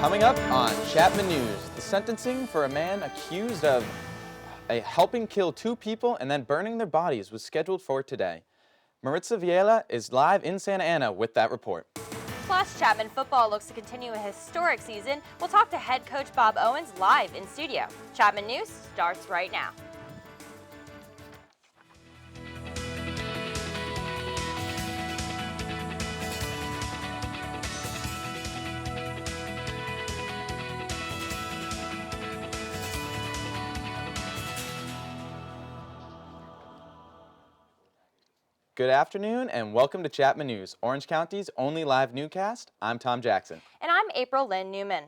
Coming up on Chapman News, the sentencing for a man accused of helping kill two people and then burning their bodies was scheduled for today. Maritza Viela is live in Santa Ana with that report. Plus, Chapman Football looks to continue a historic season. We'll talk to head coach Bob Owens live in studio. Chapman News starts right now. Good afternoon and welcome to Chapman News, Orange County's only live newscast. I'm Tom Jackson. And I'm April Lynn Neuman.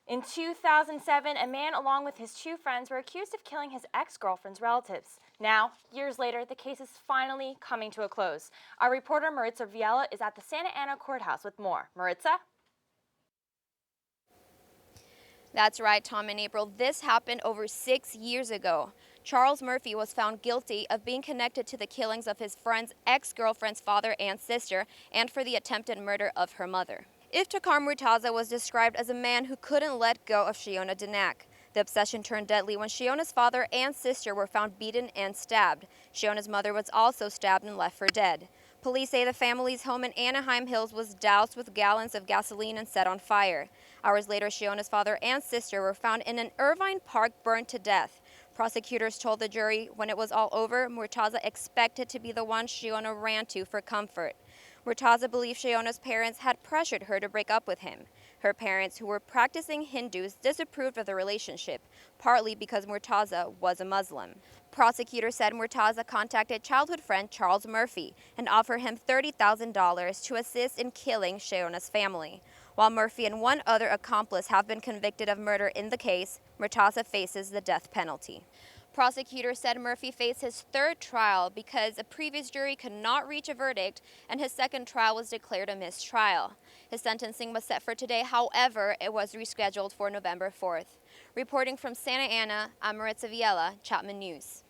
In 2007, a man along with his two friends were accused of killing his ex-girlfriend's relatives. Now, years later, the case is finally coming to a close. Our reporter Maritza Viela is at the Santa Ana courthouse with more. Maritza? That's right, Tom and April. This happened over 6 years ago. Charles Murphy was found guilty of being connected to the killings of his friend's ex-girlfriend's father and sister and for the attempted murder of her mother. Iftikhar Murtaza was described as a man who couldn't let go of Shiona Danak. The obsession turned deadly when Shiona's father and sister were found beaten and stabbed. Shiona's mother was also stabbed and left for dead. Police say the family's home in Anaheim Hills was doused with gallons of gasoline and set on fire. Hours later, Shiona's father and sister were found in an Irvine park burned to death. Prosecutors told the jury when it was all over, Murtaza expected to be the one Shiona ran to for comfort. Murtaza believed Shiona's parents had pressured her to break up with him. Her parents, who were practicing Hindus, disapproved of the relationship, partly because Murtaza was a Muslim. Prosecutors said Murtaza contacted childhood friend Charles Murphy and offered him $30,000 to assist in killing Shiona's family. While Murphy and one other accomplice have been convicted of murder in the case, Murtaza faces the death penalty. Prosecutors said Murphy faced his third trial because a previous jury could not reach a verdict and his second trial was declared a mistrial. His sentencing was set for today, however, it was rescheduled for November 4th. Reporting from Santa Ana, I'm Maritza Viela, Chapman News.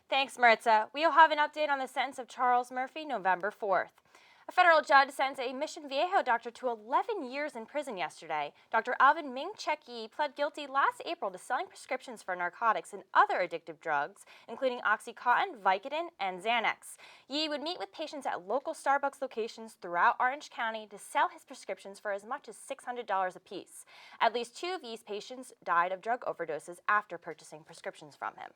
Thanks, Maritza. We'll have an update on the sentence of Charles Murphy November 4th. A federal judge sentenced a Mission Viejo doctor to 11 years in prison yesterday. Dr. Alvin Ming-Chek Yi pled guilty last April to selling prescriptions for narcotics and other addictive drugs, including OxyContin, Vicodin, and Xanax. Yi would meet with patients at local Starbucks locations throughout Orange County to sell his prescriptions for as much as $600 apiece. At least 2 of Yi's patients died of drug overdoses after purchasing prescriptions from him.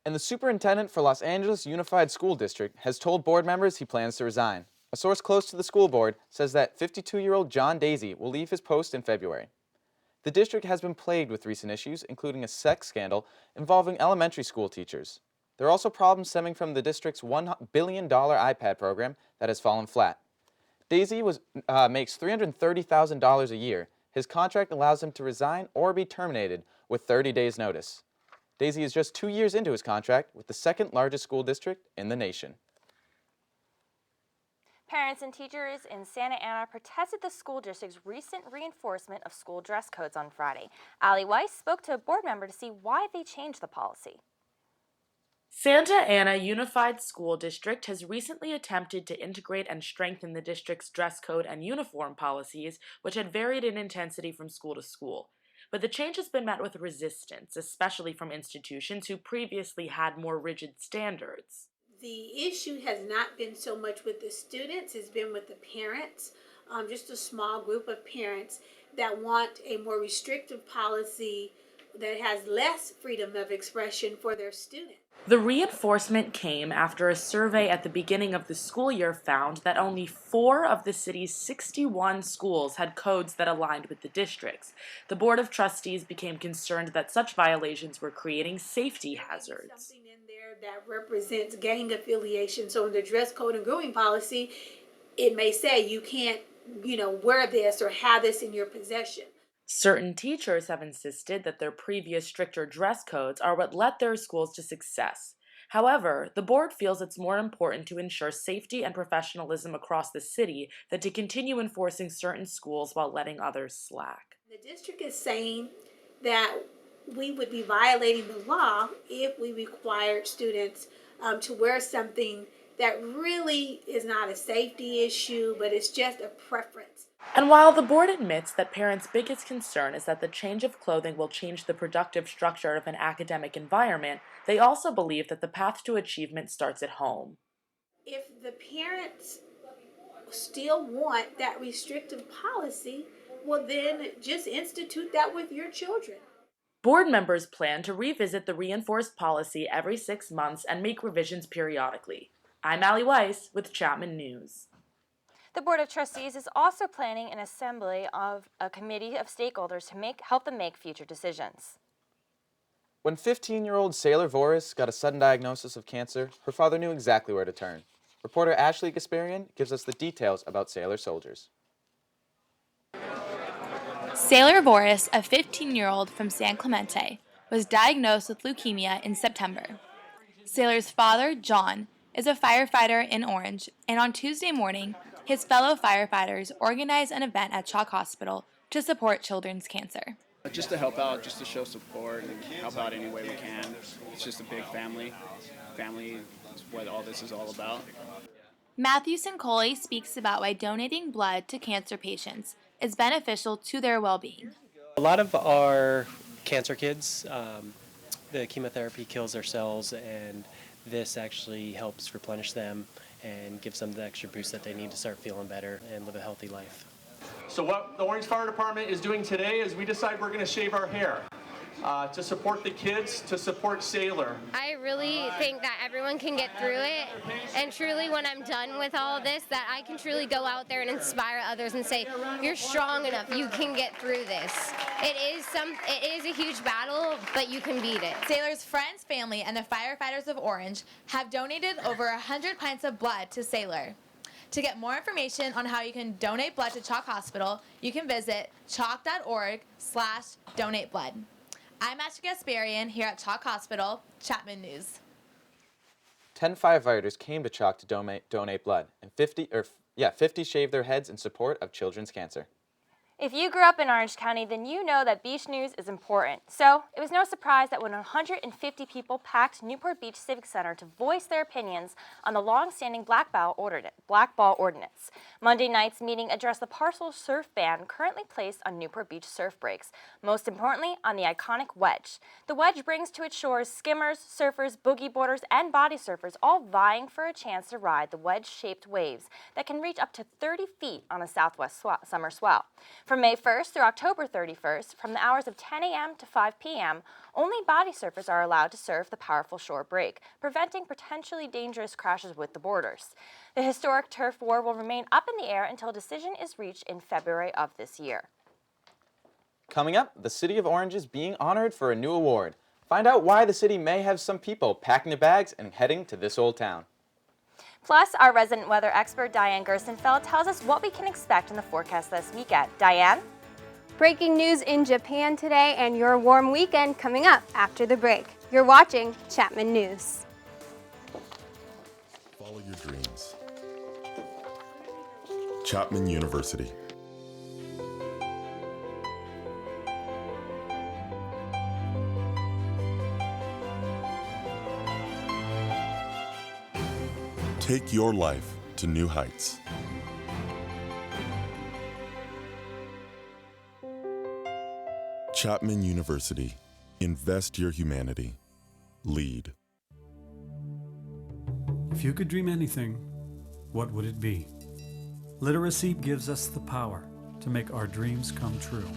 And the superintendent for Los Angeles Unified School District has told board members he plans to resign. A source close to the school board says that 52-year-old John Daisy will leave his post in February. The district has been plagued with recent issues, including a sex scandal involving elementary school teachers. There are also problems stemming from the district's $1 billion iPad program that has fallen flat. Daisy makes $330,000 a year. His contract allows him to resign or be terminated with 30 days' notice. Daisy is just 2 years into his contract with the second largest school district in the nation. Parents and teachers in Santa Ana protested the school district's recent reinforcement of school dress codes on Friday. Allie Weiss spoke to a board member to see why they changed the policy. Santa Ana Unified School District has recently attempted to integrate and strengthen the district's dress code and uniform policies, which had varied in intensity from school to school. But the change has been met with resistance, especially from institutions who previously had more rigid standards. The issue has not been so much with the students, it's been with the parents, just a small group of parents that want a more restrictive policy that has less freedom of expression for their students. The reinforcement came after a survey at the beginning of the school year found that only 4 of the city's 61 schools had codes that aligned with the district's. The Board of Trustees became concerned that such violations were creating safety hazards. Something in there that represents gang affiliation. So in the dress code and grooming policy, it may say you can't, wear this or have this in your possession. Certain teachers have insisted that their previous stricter dress codes are what led their schools to success. However, the board feels it's more important to ensure safety and professionalism across the city than to continue enforcing certain schools while letting others slack. The district is saying that we would be violating the law if we required students to wear something that really is not a safety issue, but it's just a preference. And while the board admits that parents' biggest concern is that the change of clothing will change the productive structure of an academic environment, they also believe that the path to achievement starts at home. If the parents still want that restrictive policy, well then just institute that with your children. Board members plan to revisit the reinforced policy every 6 months and make revisions periodically. I'm Allie Weiss with Chapman News. The Board of Trustees is also planning an assembly of a committee of stakeholders to help them make future decisions. When 15-year-old Sailor Voris got a sudden diagnosis of cancer, her father knew exactly where to turn. Reporter Ashley Gasparian gives us the details about Sailor soldiers. Sailor Voris, a 15-year-old from San Clemente, was diagnosed with leukemia in September. Sailor's father, John, is a firefighter in Orange, and on Tuesday morning, his fellow firefighters organized an event at Chalk Hospital to support children's cancer. Just to help out, just to show support and help out any way we can. It's just a big family. Family is what all this is all about. Matthew Sincoli speaks about why donating blood to cancer patients is beneficial to their well-being. A lot of our cancer kids, the chemotherapy kills their cells, and this actually helps replenish them and gives them the extra boost that they need to start feeling better and live a healthy life. So what the Orange Fire Department is doing today is we decide we're going to shave our hair to support the kids, to support Sailor. I really think that everyone can get through it, and truly when I'm done with all of this, that I can truly go out there and inspire others and say, you're strong enough, you can get through this. It is a huge battle, but you can beat it. Sailor's friends, family, and the firefighters of Orange have donated over 100 pints of blood to Sailor. To get more information on how you can donate blood to Chalk Hospital, you can visit chalk.org/donate blood. I'm Ashley Gasparian here at Chalk Hospital, Chapman News. 10 firefighters came to Chalk to donate blood, and 50 shaved their heads in support of children's cancer. If you grew up in Orange County, then you know that beach news is important. So it was no surprise that when 150 people packed Newport Beach Civic Center to voice their opinions on the long-standing blackball ordinance. Monday night's meeting addressed the partial surf ban currently placed on Newport Beach surf breaks, most importantly on the iconic wedge. The wedge brings to its shores skimmers, surfers, boogie boarders, and body surfers, all vying for a chance to ride the wedge-shaped waves that can reach up to 30 feet on a southwest summer swell. From May 1st through October 31st, from the hours of 10 a.m. to 5 p.m., only body surfers are allowed to surf the powerful shore break, preventing potentially dangerous crashes with the boarders. The historic turf war will remain up in the air until a decision is reached in February of this year. Coming up, the City of Orange is being honored for a new award. Find out why the city may have some people packing their bags and heading to this old town. Plus, our resident weather expert, Diane Gerstenfeld, tells us what we can expect in the forecast this weekend. Diane? Breaking news in Japan today and your warm weekend coming up after the break. You're watching Chapman News. Follow your dreams. Chapman University. Take your life to new heights. Chapman University. Invest your humanity. Lead. If you could dream anything, what would it be? Literacy gives us the power to make our dreams come true.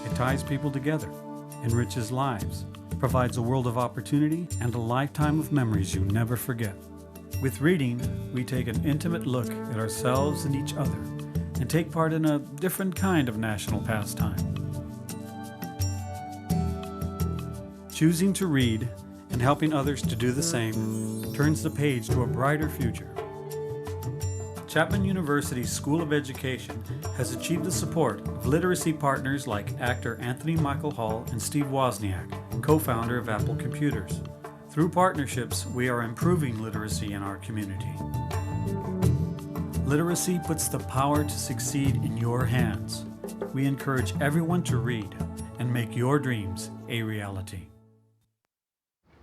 It ties people together, enriches lives, provides a world of opportunity and a lifetime of memories you never forget. With reading, we take an intimate look at ourselves and each other and take part in a different kind of national pastime. Choosing to read and helping others to do the same turns the page to a brighter future. Chapman University's School of Education has achieved the support of literacy partners like actor Anthony Michael Hall and Steve Wozniak, co-founder of Apple Computers. Through partnerships, we are improving literacy in our community. Literacy puts the power to succeed in your hands. We encourage everyone to read and make your dreams a reality.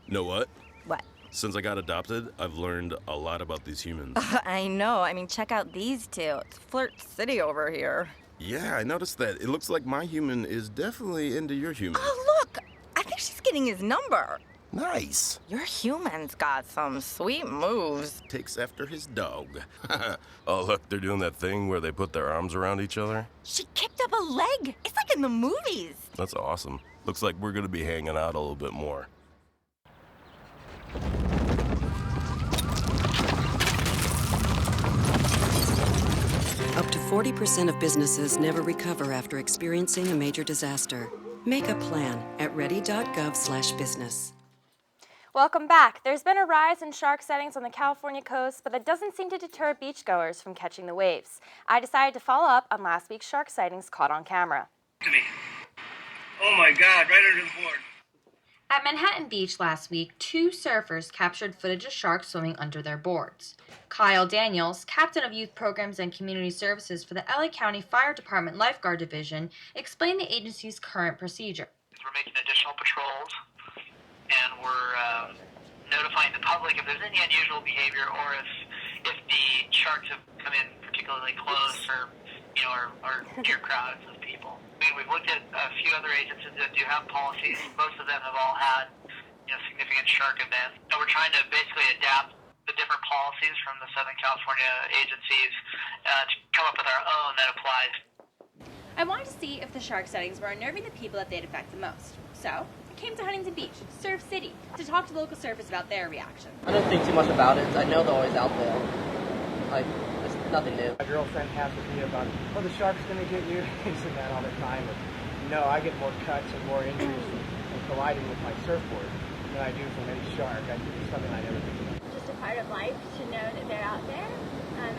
Know what? What? Since I got adopted, I've learned a lot about these humans. I know. I mean, check out these two. It's Flirt City over here. Yeah, I noticed that. It looks like my human is definitely into your human. Oh, look! I think she's getting his number. Nice. Your human's got some sweet moves. Takes after his dog. Oh, look, they're doing that thing where they put their arms around each other. She kicked up a leg. It's like in the movies. That's awesome. Looks like we're gonna be hanging out a little bit more. Up to 40% of businesses never recover after experiencing a major disaster. Make a plan at ready.gov/business. Welcome back. There's been a rise in shark sightings on the California coast, but that doesn't seem to deter beachgoers from catching the waves. I decided to follow up on last week's shark sightings caught on camera. Oh my God, right under the board. At Manhattan Beach last week, 2 surfers captured footage of sharks swimming under their boards. Kyle Daniels, captain of youth programs and community services for the LA County Fire Department Lifeguard Division, explained the agency's current procedure. We're making additional patrols, and we're notifying the public if there's any unusual behavior or if the sharks have come in particularly close or near crowds of people. I mean, we've looked at a few other agencies that do have policies. Most of them have all had significant shark events. And we're trying to basically adapt the different policies from the Southern California agencies to come up with our own that applies. I wanted to see if the shark sightings were unnerving the people that they'd affect the most. So, I came to Huntington Beach, Surf City, to talk to local surfers about their reaction. I don't think too much about it. I know they're always out there. It's nothing new. My girlfriend has with me about, the shark's going to get you. He's in that all the time. And, I get more cuts and more injuries from colliding with my surfboard than I do from any shark. It's something I never think about. Just a part of life to know that they're out there.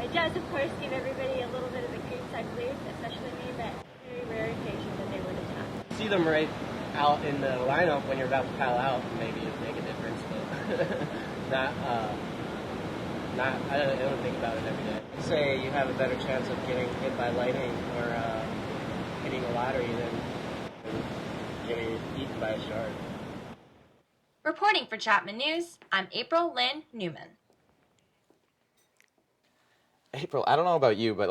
It does, of course, give everybody a little bit of the creeps, I believe, especially me, but very rare occasion that they would attack. See them right out in the lineup when you're about to paddle out, maybe it'd make a difference, but I don't think about it every day. I'd say you have a better chance of getting hit by lightning or hitting a lottery than getting eaten by a shark. Reporting for Chapman News, I'm April Lynn Neuman. April, I don't know about you, but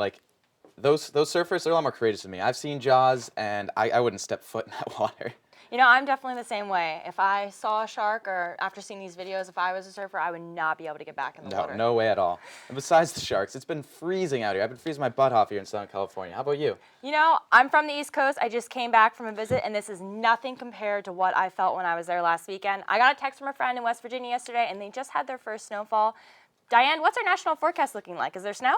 those surfers, they're a lot more courageous than me. I've seen Jaws, and I wouldn't step foot in that water. I'm definitely the same way. If I saw a shark or after seeing these videos, if I was a surfer, I would not be able to get back in the water. No way at all. And besides the sharks, it's been freezing out here. I've been freezing my butt off here in Southern California. How about you? I'm from the East Coast. I just came back from a visit, and this is nothing compared to what I felt when I was there last weekend. I got a text from a friend in West Virginia yesterday, and they just had their first snowfall. Diane, what's our national forecast looking like? Is there snow?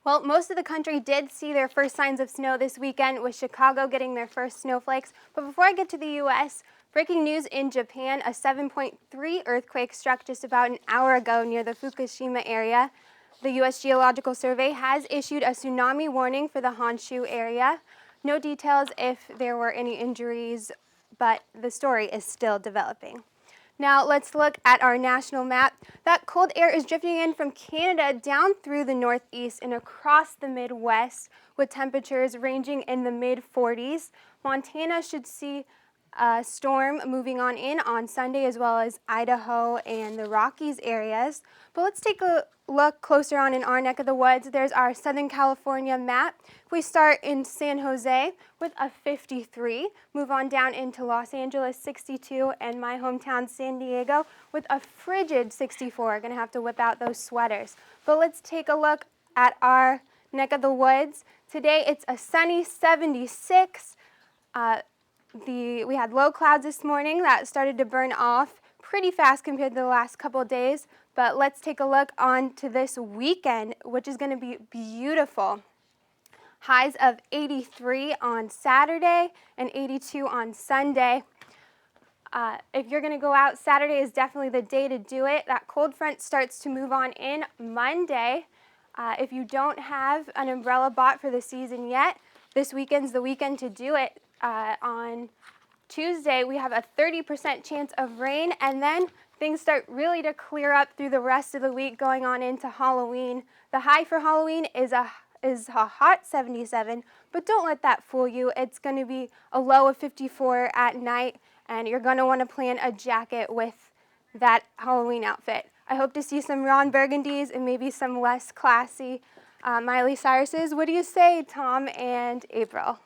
Well, most of the country did see their first signs of snow this weekend, with Chicago getting their first snowflakes. But before I get to the U.S., breaking news in Japan, a 7.3 earthquake struck just about an hour ago near the Fukushima area. The U.S. Geological Survey has issued a tsunami warning for the Honshu area. No details if there were any injuries, but the story is still developing. Now let's look at our national map. That cold air is drifting in from Canada down through the northeast and across the Midwest, with temperatures ranging in the mid-40s. Montana should see a storm moving on in on Sunday, as well as Idaho and the Rockies areas. But let's take a look closer on in our neck of the woods. There's our Southern California map. We start in San Jose with a 53, move on down into Los Angeles, 62, and my hometown, San Diego, with a frigid 64. Gonna have to whip out those sweaters. But let's take a look at our neck of the woods. Today it's a sunny 76. We had low clouds this morning that started to burn off pretty fast compared to the last couple of days. But let's take a look on to this weekend, which is going to be beautiful. Highs of 83 on Saturday and 82 on Sunday. If you're going to go out, Saturday is definitely the day to do it. That cold front starts to move on in Monday. If you don't have an umbrella bought for the season yet, this weekend's the weekend to do it. On Tuesday, we have a 30% chance of rain, and then things start really to clear up through the rest of the week going on into Halloween. The high for Halloween is a hot 77, but don't let that fool you. It's going to be a low of 54 at night, and you're going to want to plan a jacket with that Halloween outfit. I hope to see some Ron Burgundies and maybe some less classy Miley Cyruses. What do you say, Tom and April?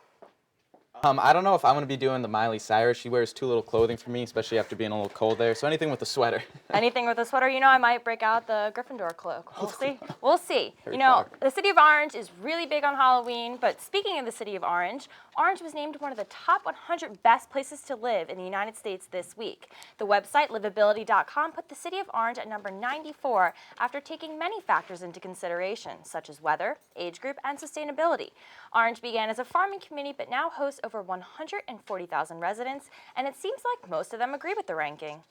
I don't know if I'm going to be doing the Miley Cyrus. She wears too little clothing for me, especially after being a little cold there. So anything with a sweater. Anything with a sweater, you know, I might break out the Gryffindor cloak. We'll see. We'll see. Harry You know, Potter. the city of Orange is really big on Halloween, but speaking of the city of Orange, Orange was named one of the top 100 best places to live in the United States this week. The website livability.com put the city of Orange at number 94 after taking many factors into consideration, such as weather, age group, and sustainability. Orange began as a farming community, but now hosts over 140,000 residents, and it seems like most of them agree with the ranking.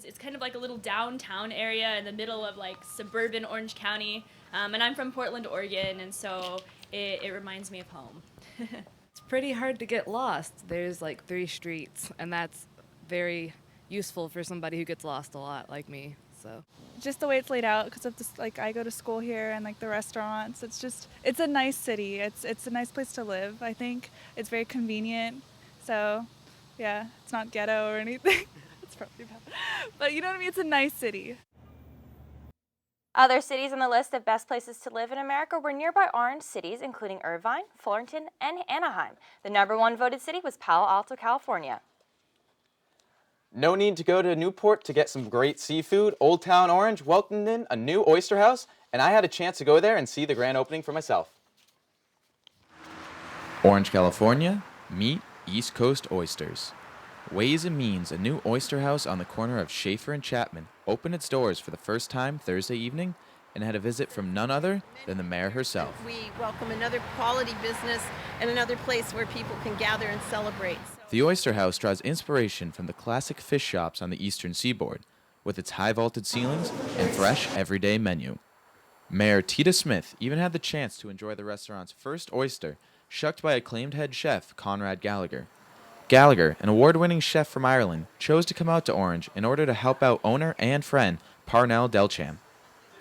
It's kind of like a little downtown area in the middle of like suburban Orange County, and I'm from Portland, Oregon, and so it reminds me of home. It's pretty hard to get lost. There's like 3 streets, and that's very useful for somebody who gets lost a lot like me. So just the way it's laid out, because of this, like I go to school here and like the restaurants, it's a nice city. It's a nice place to live. I think it's very convenient. So yeah, it's not ghetto or anything. It's probably bad, but you know what I mean. It's a nice city. Other cities on the list of best places to live in America were nearby Orange cities, including Irvine, Fullerton, and Anaheim. The #1 voted city was Palo Alto, California. No need to go to Newport to get some great seafood. Old Town Orange welcomed in a new oyster house, and I had a chance to go there and see the grand opening for myself. Orange, California, meet East Coast Oysters. Ways and Means, a new oyster house on the corner of Schaefer and Chapman, opened its doors for the first time Thursday evening and had a visit from none other than the mayor herself. We welcome another quality business and another place where people can gather and celebrate. The Oyster House draws inspiration from the classic fish shops on the eastern seaboard, with its high vaulted ceilings and fresh, everyday menu. Mayor Tita Smith even had the chance to enjoy the restaurant's first oyster, shucked by acclaimed head chef Conrad Gallagher. Gallagher, an award-winning chef from Ireland, chose to come out to Orange in order to help out owner and friend Parnell Delcham.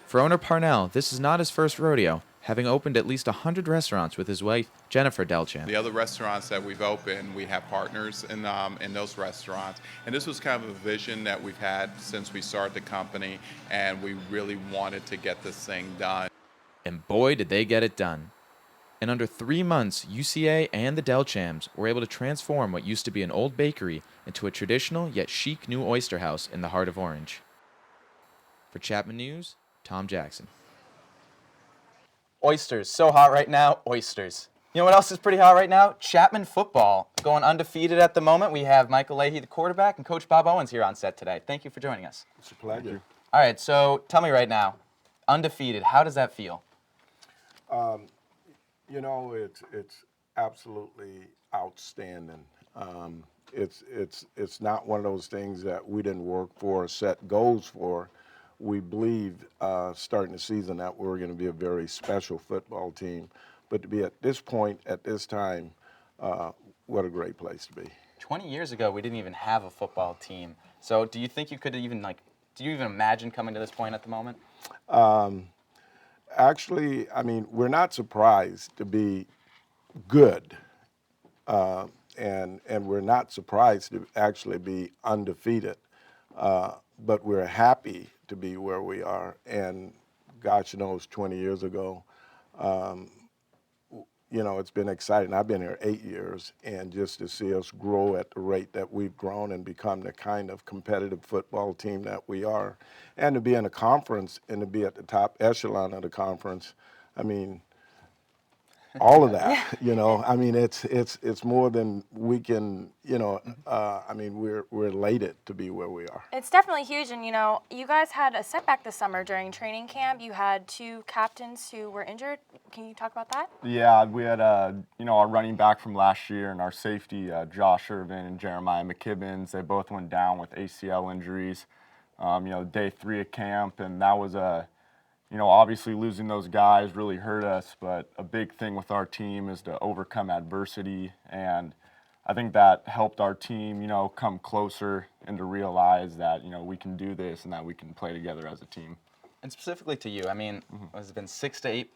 For owner Parnell, this is not his first rodeo, having opened at least 100 restaurants with his wife, Jennifer Delcham. The other restaurants that we've opened, we have partners in those restaurants. And this was kind of a vision that we've had since we started the company, and we really wanted to get this thing done. And boy, did they get it done. In under 3 months, UCA and the Delchams were able to transform what used to be an old bakery into a traditional yet chic new oyster house in the heart of Orange. For Chapman News, Tom Jackson. Oysters, so hot right now, oysters. You know what else is pretty hot right now? Chapman Football, going undefeated at the moment. We have Michael Lahey, the quarterback, and Coach Bob Owens here on set today. Thank you for joining us. It's a pleasure. All right, so tell me right now, undefeated, how does that feel? You know, it's absolutely outstanding. It's not one of those things that we didn't work for or set goals for. We believed starting the season that we were going to be a very special football team. But to be at this point, at this time, what a great place to be. 20 years ago, we didn't even have a football team. So do you think you could even, do you even imagine coming to this point at the moment? Actually, I mean, we're not surprised to be good. And we're not surprised to actually be undefeated. But we're happy to be where we are. And gosh knows, 20 years ago, you know, it's been exciting. I've been here 8 years, and just to see us grow at the rate that we've grown and become the kind of competitive football team that we are, and to be in a conference and to be at the top echelon of the conference, I mean, all of that, you know, I mean, it's more than we can, you know, I mean, we're elated to be where we are. It's definitely huge, and you know, you guys had a setback this summer during training camp. You had 2 captains who were injured. Can you talk about that? Yeah, we had, you know, our running back from last year and our safety, Josh Irvin and Jeremiah McKibbins. They both went down with ACL injuries, you know, day 3 of camp, and that was you know, obviously losing those guys really hurt us, but a big thing with our team is to overcome adversity, and I think that helped our team, you know, come closer and to realize that, you know, we can do this and that we can play together as a team. And specifically to you, I mean, there's been 6 to 8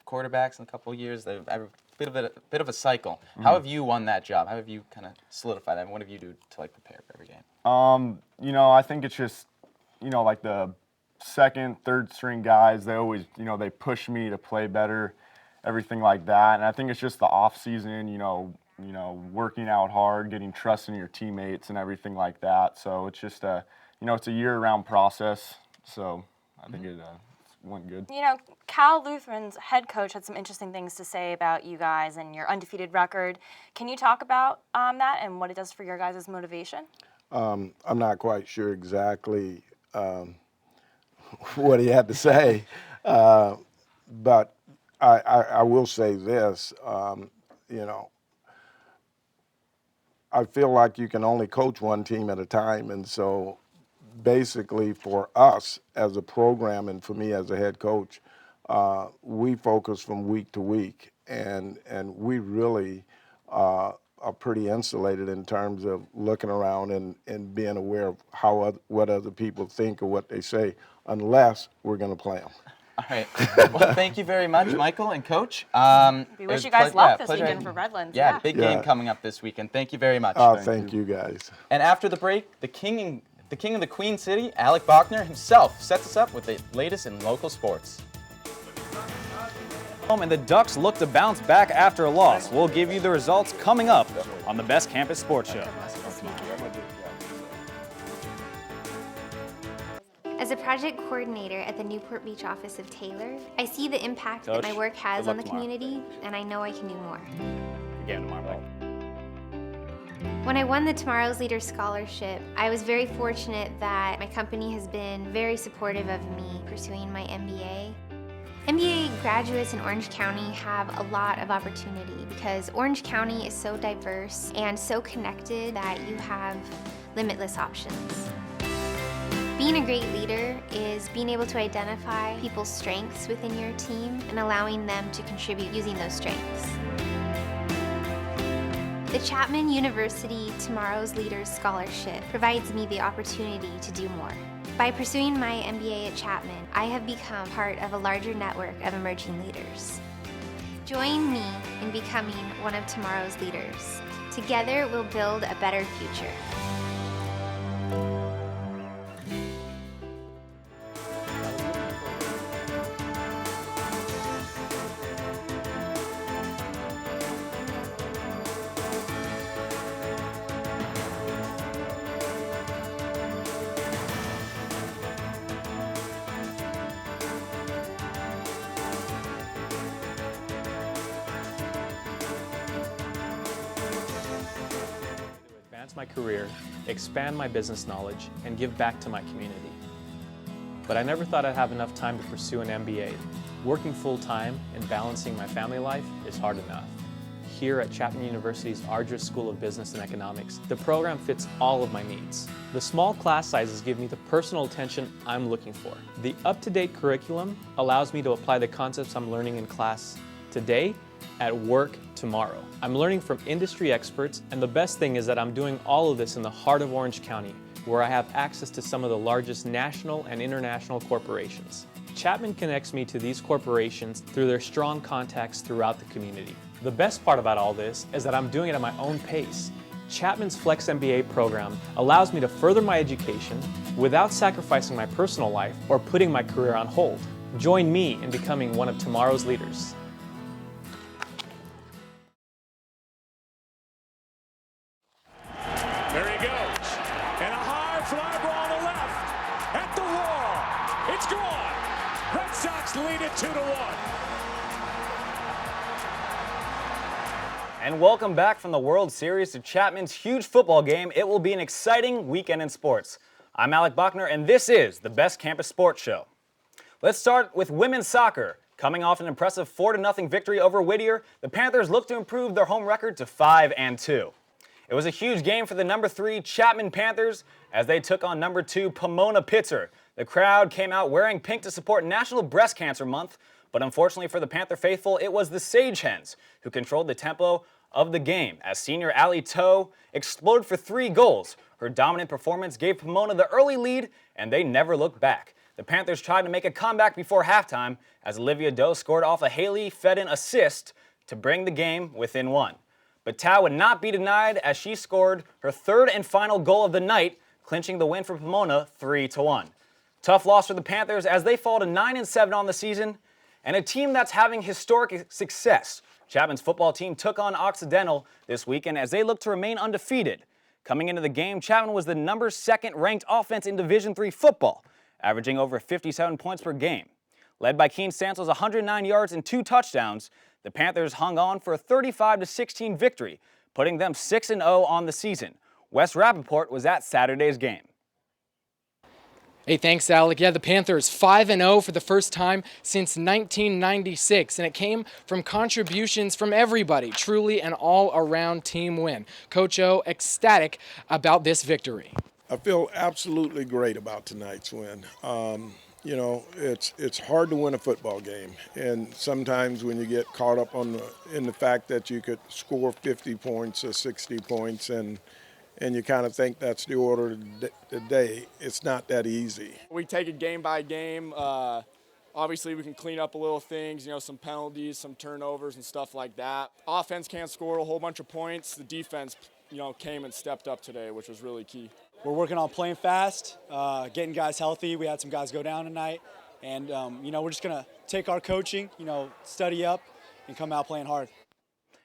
quarterbacks in a couple of years. bit of a cycle. How have you won that job? How have you kind of solidified that? And what have you do to like prepare for every game? You know, I think it's just, you know, like the second, third string guys, they always, you know, they push me to play better, everything like that. And I think it's just the off season, you know, working out hard, getting trust in your teammates and everything like that. So it's just you know, it's a year-round process. So I think it went good. You know, Cal Lutheran's head coach had some interesting things to say about you guys and your undefeated record. Can you talk about that and what it does for your guys' motivation? I'm not quite sure exactly what he had to say, but I will say this, you know, I feel like you can only coach one team at a time, and so basically for us as a program and for me as a head coach, we focus from week to week, and we really are pretty insulated in terms of looking around and being aware of what other people think or what they say, unless we're going to play them. All right. Well, thank you very much, Michael and Coach. We wish you guys luck this weekend for Redlands. Yeah, big game coming up this weekend. Thank you very much. Thank you guys. And after the break, the king of the Queen City, Alec Bochner himself, sets us up with the latest in local sports. And the Ducks look to bounce back after a loss. We'll give you the results coming up on the Best Campus Sports Show. As a project coordinator at the Newport Beach office of Taylor, I see the impact that my work has on the community, and I know I can do more. Again tomorrow. When I won the Tomorrow's Leader Scholarship, I was very fortunate that my company has been very supportive of me pursuing my MBA. MBA graduates in Orange County have a lot of opportunity because Orange County is so diverse and so connected that you have limitless options. Being a great leader is being able to identify people's strengths within your team and allowing them to contribute using those strengths. The Chapman University Tomorrow's Leaders Scholarship provides me the opportunity to do more. By pursuing my MBA at Chapman, I have become part of a larger network of emerging leaders. Join me in becoming one of tomorrow's leaders. Together, we'll build a better future. My career, expand my business knowledge, and give back to my community. But I never thought I'd have enough time to pursue an MBA. Working full-time and balancing my family life is hard enough. Here at Chapman University's Ardress School of Business and Economics, the program fits all of my needs. The small class sizes give me the personal attention I'm looking for. The up-to-date curriculum allows me to apply the concepts I'm learning in class today at work tomorrow. I'm learning from industry experts, and the best thing is that I'm doing all of this in the heart of Orange County, where I have access to some of the largest national and international corporations. Chapman connects me to these corporations through their strong contacts throughout the community. The best part about all this is that I'm doing it at my own pace. Chapman's Flex MBA program allows me to further my education without sacrificing my personal life or putting my career on hold. Join me in becoming one of tomorrow's leaders. There he goes. And a high fly ball on the left. At the wall. It's gone. Red Sox lead it 2-1. And welcome back from the World Series to Chapman's huge football game. It will be an exciting weekend in sports. I'm Alec Bochner, and this is the Best Campus Sports Show. Let's start with women's soccer. Coming off an impressive 4-0 victory over Whittier, the Panthers look to improve their home record to 5-2. It was a huge game for the number 3 Chapman Panthers as they took on number 2 Pomona Pitzer. The crowd came out wearing pink to support National Breast Cancer Month, but unfortunately for the Panther faithful, it was the Sage Hens who controlled the tempo of the game as senior Allie Toe exploded for 3 goals. Her dominant performance gave Pomona the early lead, and they never looked back. The Panthers tried to make a comeback before halftime as Olivia Doe scored off a Haley Fedden assist to bring the game within one. But Tao would not be denied as she scored her third and final goal of the night, clinching the win for Pomona 3-1. Tough loss for the Panthers as they fall to 9-7 on the season, and a team that's having historic success. Chapman's football team took on Occidental this weekend as they look to remain undefeated. Coming into the game, Chapman was the number 2nd ranked offense in Division III football, averaging over 57 points per game. Led by Keen Sansel's 109 yards and 2 touchdowns, the Panthers hung on for a 35-16 victory, putting them 6-0 on the season. Wes Rappaport was at Saturday's game. Hey, thanks, Alec. Yeah, the Panthers 5-0 for the first time since 1996, and it came from contributions from everybody. Truly an all-around team win. Coach O ecstatic about this victory. I feel absolutely great about tonight's win. You know, it's hard to win a football game, and sometimes when you get caught up in the fact that you could score 50 points or 60 points and you kind of think that's the order of the day, it's not that easy. We take it game by game. Obviously, we can clean up a little things, you know, some penalties, some turnovers and stuff like that. Offense can't score a whole bunch of points. The defense, you know, came and stepped up today, which was really key. We're working on playing fast, getting guys healthy. We had some guys go down tonight. And, you know, we're just going to take our coaching, you know, study up and come out playing hard.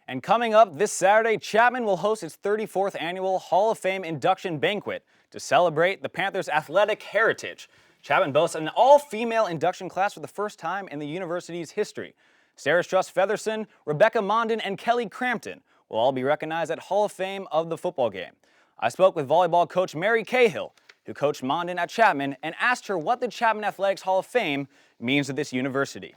And coming up this Saturday, Chapman will host its 34th annual Hall of Fame induction banquet to celebrate the Panthers' athletic heritage. Chapman boasts an all-female induction class for the first time in the university's history. Sarah Struss-Featherson, Rebecca Mondin, and Kelly Crampton will all be recognized at Hall of Fame of the football game. I spoke with volleyball coach Mary Cahill, who coached Mondin at Chapman, and asked her what the Chapman Athletics Hall of Fame means to this university.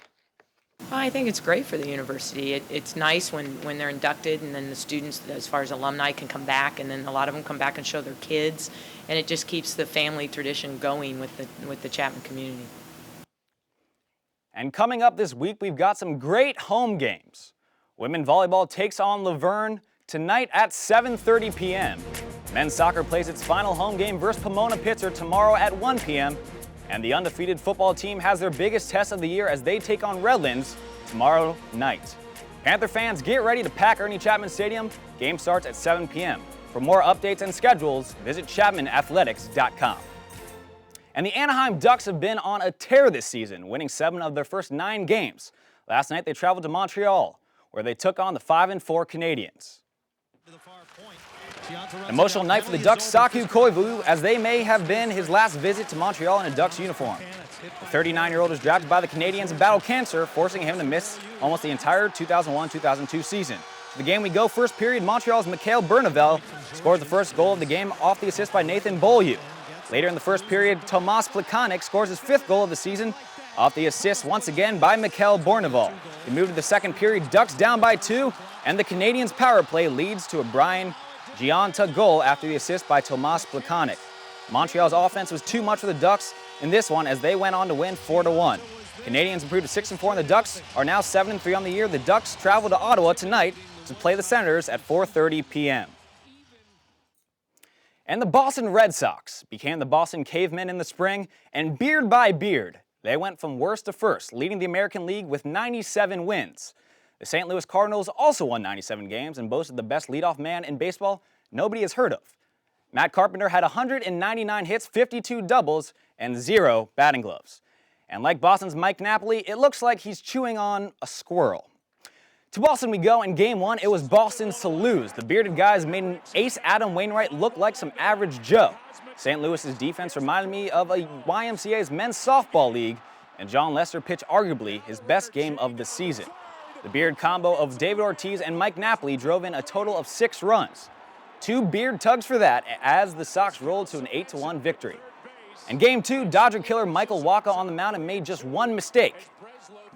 Well, I think it's great for the university. It's nice when they're inducted, and then the students, as far as alumni, can come back, and then a lot of them come back and show their kids, and it just keeps the family tradition going with the Chapman community. And coming up this week, we've got some great home games. Women volleyball takes on Laverne tonight at 7:30 p.m. Men's soccer plays its final home game versus Pomona Pitzer tomorrow at 1 p.m. And the undefeated football team has their biggest test of the year as they take on Redlands tomorrow night. Panther fans, get ready to pack Ernie Chapman Stadium. Game starts at 7 p.m. For more updates and schedules, visit ChapmanAthletics.com. And the Anaheim Ducks have been on a tear this season, winning 7 of their first 9 games. Last night they traveled to Montreal, where they took on the 5-4 Canadiens. Emotional night for the Ducks' Saku Koivu, as they may have been his last visit to Montreal in a Ducks uniform. The 39-year-old was drafted by the Canadiens and battled cancer, forcing him to miss almost the entire 2001-2002 season. To the game we go. First period, Montreal's Mikhail Bernavel scores the first goal of the game off the assist by Nathan Beaulieu. Later in the first period, Tomas Plekanec scores his 5th goal of the season off the assist once again by Mikhail Bernavel. We move to the second period, Ducks down by 2, and the Canadiens' power play leads to a Brian Gianta goal after the assist by Tomas Plekanec. Montreal's offense was too much for the Ducks in this one as they went on to win 4-1. Canadiens improved to 6-4 and the Ducks are now 7-3 on the year. The Ducks travel to Ottawa tonight to play the Senators at 4:30 p.m. And the Boston Red Sox became the Boston Cavemen in the spring, and beard by beard, they went from worst to first, leading the American League with 97 wins. The St. Louis Cardinals also won 97 games and boasted the best leadoff man in baseball nobody has heard of. Matt Carpenter had 199 hits, 52 doubles, and 0 batting gloves. And like Boston's Mike Napoli, it looks like he's chewing on a squirrel. To Boston we go. In Game 1, it was Boston's to lose. The bearded guys made an ace Adam Wainwright look like some average Joe. St. Louis's defense reminded me of a YMCA's men's softball league, and John Lester pitched arguably his best game of the season. The beard combo of David Ortiz and Mike Napoli drove in a total of 6 runs. 2 beard tugs for that as the Sox rolled to an 8-1 victory. In Game 2, Dodger killer Michael Wacha on the mound and made just one mistake.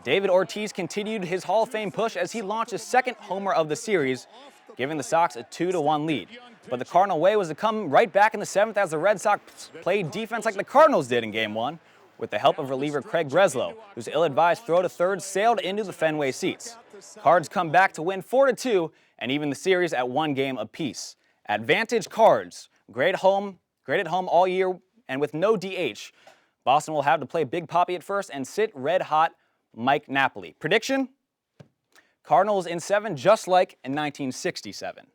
David Ortiz continued his Hall of Fame push as he launched his 2nd homer of the series, giving the Sox a 2-1 lead. But the Cardinal way was to come right back in the 7th as the Red Sox played defense like the Cardinals did in Game 1, with the help of reliever Craig Breslow, whose ill-advised throw to third sailed into the Fenway seats. Cards come back to win 4-2 and even the series at 1 game apiece. Advantage Cards, great at home all year and with no DH. Boston will have to play Big Papi at first and sit red-hot Mike Napoli. Prediction? Cardinals in 7, just like in 1967.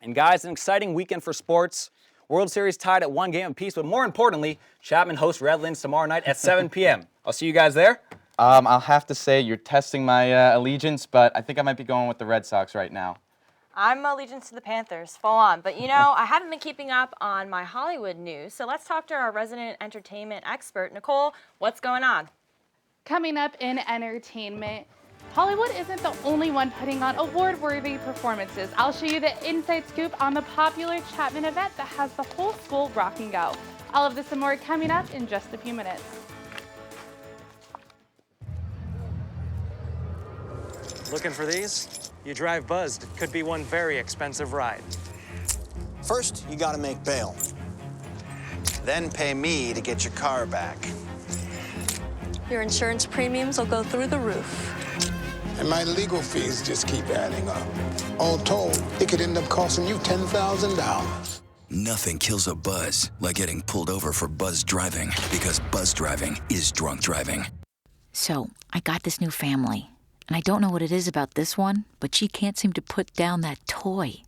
And guys, an exciting weekend for sports. World Series tied at 1 game apiece, but more importantly, Chapman hosts Redlands tomorrow night at 7 p.m. I'll see you guys there. I'll have to say you're testing my allegiance, but I think I might be going with the Red Sox right now. I'm allegiance to the Panthers, full on. But you know, I haven't been keeping up on my Hollywood news, so let's talk to our resident entertainment expert. Nicole, what's going on? Coming up in entertainment, Hollywood isn't the only one putting on award-worthy performances. I'll show you the inside scoop on the popular Chapman event that has the whole school rocking out. All of this and more coming up in just a few minutes. Looking for these? You drive buzzed. It could be one very expensive ride. First, you gotta make bail. Then pay me to get your car back. Your insurance premiums will go through the roof. And my legal fees just keep adding up. All told, it could end up costing you $10,000. Nothing kills a buzz like getting pulled over for buzz driving, because buzz driving is drunk driving. So, I got this new family, and I don't know what it is about this one, but she can't seem to put down that toy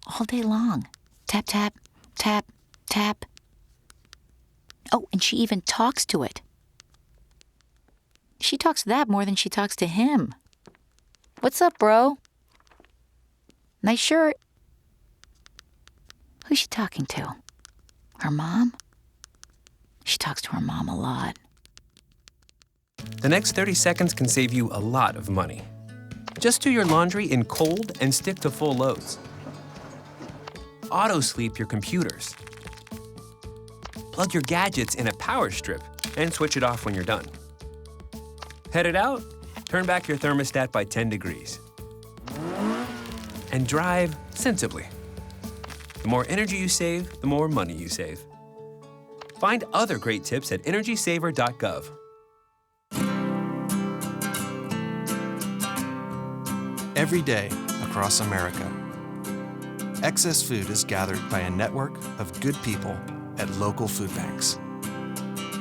all day long. Tap, tap, tap, tap. Oh, and she even talks to it. She talks to that more than she talks to him. What's up, bro? Nice shirt. Who's she talking to? Her mom? She talks to her mom a lot. The next 30 seconds can save you a lot of money. Just do your laundry in cold and stick to full loads. Auto-sleep your computers. Plug your gadgets in a power strip and switch it off when you're done. Headed out? Turn back your thermostat by 10 degrees. And drive sensibly. The more energy you save, the more money you save. Find other great tips at energysaver.gov. Every day across America, excess food is gathered by a network of good people at local food banks,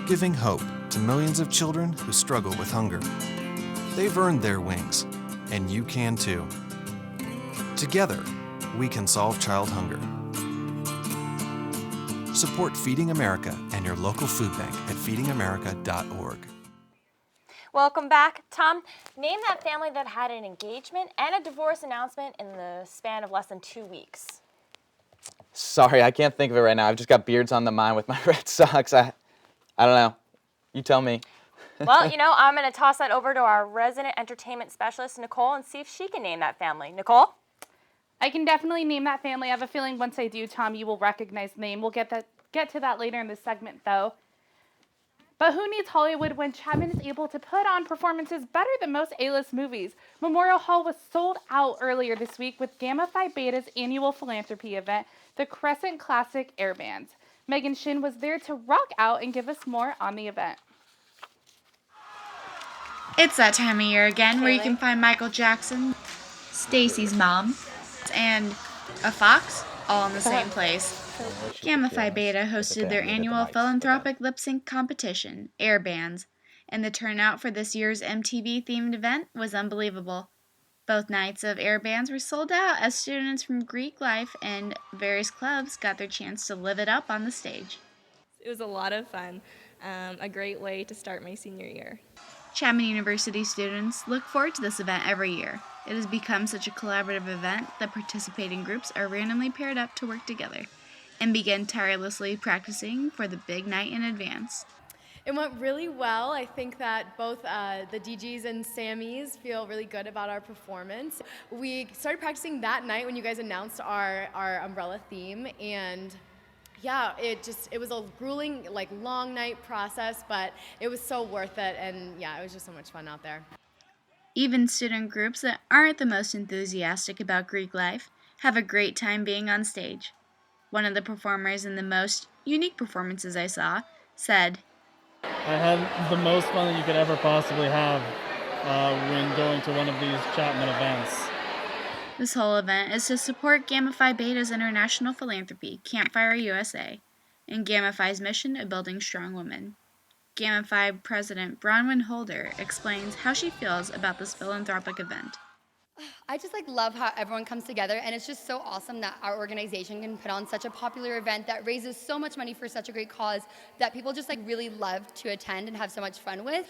giving hope to millions of children who struggle with hunger. They've earned their wings, and you can too. Together, we can solve child hunger. Support Feeding America and your local food bank at feedingamerica.org. Welcome back. Tom, name that family that had an engagement and a divorce announcement in the span of less than 2 weeks. Sorry, I can't think of it right now. I've just got beards on the mind with my Red Sox. I don't know. You tell me. Well, you know, I'm going to toss that over to our resident entertainment specialist, Nicole, and see if she can name that family. Nicole? I can definitely name that family. I have a feeling once I do, Tom, you will recognize the name. We'll get to that later in this segment, though. But who needs Hollywood when Chapman is able to put on performances better than most A-list movies? Memorial Hall was sold out earlier this week with Gamma Phi Beta's annual philanthropy event, the Crescent Classic Air Bands. Megan Shin was there to rock out and give us more on the event. It's that time of year again where you can find Michael Jackson, Stacy's mom, and a fox all in the same place. Gamma Phi Beta hosted their annual philanthropic lip sync competition, Air Bands, and the turnout for this year's MTV-themed event was unbelievable. Both nights of Air Bands were sold out as students from Greek life and various clubs got their chance to live it up on the stage. It was a lot of fun, a great way to start my senior year. Chapman University students look forward to this event every year. It has become such a collaborative event that participating groups are randomly paired up to work together and begin tirelessly practicing for the big night in advance. It went really well. I think that both the DGs and Sammys feel really good about our performance. We started practicing that night when you guys announced our umbrella theme, and yeah, it was a grueling, long night process, but it was so worth it, and yeah, it was just so much fun out there. Even student groups that aren't the most enthusiastic about Greek life have a great time being on stage. One of the performers in the most unique performances I saw said, I had the most fun that you could ever possibly have when going to one of these Chapman events. This whole event is to support Gamma Phi Beta's international philanthropy, Campfire USA, and Gamma Phi's mission of building strong women. Gamma Phi President Bronwyn Holder explains how she feels about this philanthropic event. I just love how everyone comes together, and it's just so awesome that our organization can put on such a popular event that raises so much money for such a great cause that people just really love to attend and have so much fun with.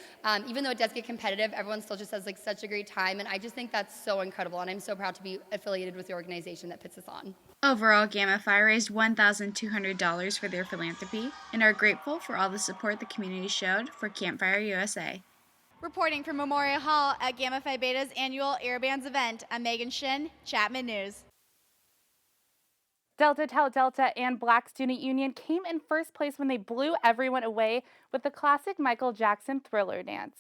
Even though it does get competitive, everyone still just has such a great time, and I just think that's so incredible, and I'm so proud to be affiliated with the organization that puts this on. Overall, Gamma Phi raised $1,200 for their philanthropy and are grateful for all the support the community showed for Campfire USA. Reporting from Memorial Hall at Gamma Phi Beta's annual Air Bands event, I'm Megan Shin, Chapman News. Delta Tau Delta and Black Student Union came in first place when they blew everyone away with the classic Michael Jackson Thriller dance.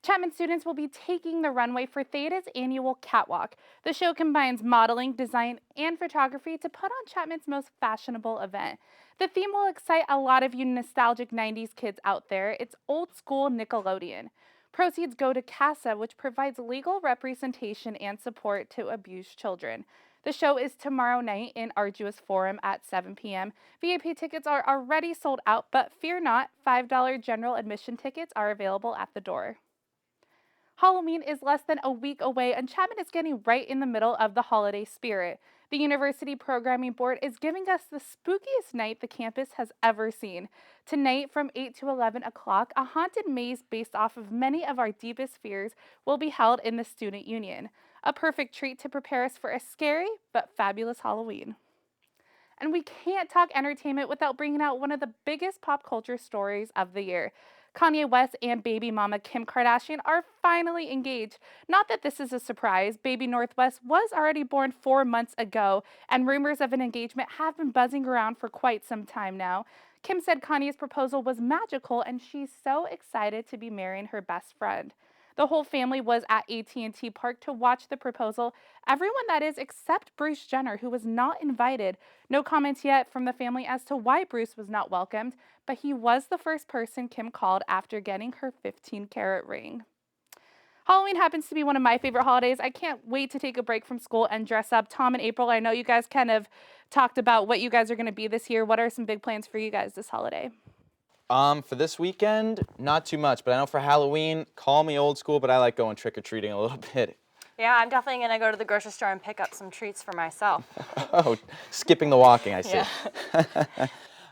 Chapman students will be taking the runway for Theta's annual Catwalk. The show combines modeling, design, and photography to put on Chapman's most fashionable event. The theme will excite a lot of you nostalgic 90s kids out there. It's old school Nickelodeon. Proceeds go to CASA, which provides legal representation and support to abused children. The show is tomorrow night in Arduous Forum at 7 p.m. VIP tickets are already sold out, but fear not, $5 general admission tickets are available at the door. Halloween is less than a week away, and Chapman is getting right in the middle of the holiday spirit. The University Programming Board is giving us the spookiest night the campus has ever seen. Tonight, from 8 to 11 o'clock, a haunted maze based off of many of our deepest fears will be held in the Student Union. A perfect treat to prepare us for a scary but fabulous Halloween. And we can't talk entertainment without bringing out one of the biggest pop culture stories of the year. Kanye West and baby mama Kim Kardashian are finally engaged. Not that this is a surprise. Baby Northwest was already born 4 months ago, and rumors of an engagement have been buzzing around for quite some time now. Kim said Kanye's proposal was magical, and she's so excited to be marrying her best friend. The whole family was at AT&T Park to watch the proposal. Everyone, that is, except Bruce Jenner, who was not invited. No comments yet from the family as to why Bruce was not welcomed, but he was the first person Kim called after getting her 15-carat ring. Halloween happens to be one of my favorite holidays. I can't wait to take a break from school and dress up. Tom and April, I know you guys kind of talked about what you guys are going to be this year. What are some big plans for you guys this holiday? For this weekend, not too much, but I know for Halloween, call me old school, but I like going trick-or-treating a little bit. Yeah, I'm definitely going to go to the grocery store and pick up some treats for myself. Oh, skipping the walking, I see. Yeah.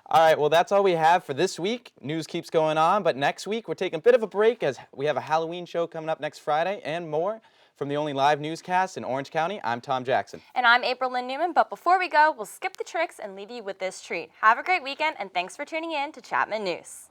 All right, well, that's all we have for this week. News keeps going on, but next week we're taking a bit of a break as we have a Halloween show coming up next Friday and more. From the only live newscast in Orange County, I'm Tom Jackson. And I'm April Lynn Neuman, but before we go, we'll skip the tricks and leave you with this treat. Have a great weekend, and thanks for tuning in to Chapman News.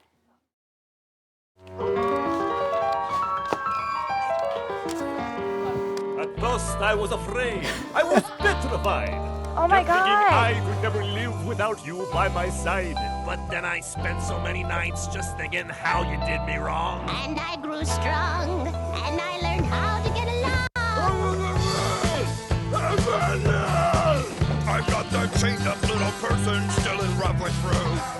At first I was afraid. I was petrified. Oh my Kept thinking God. I could never live without you by my side. But then I spent so many nights just thinking how you did me wrong. And I grew strong, and I learned how to get along. I've got that chained up little person still in rough with through.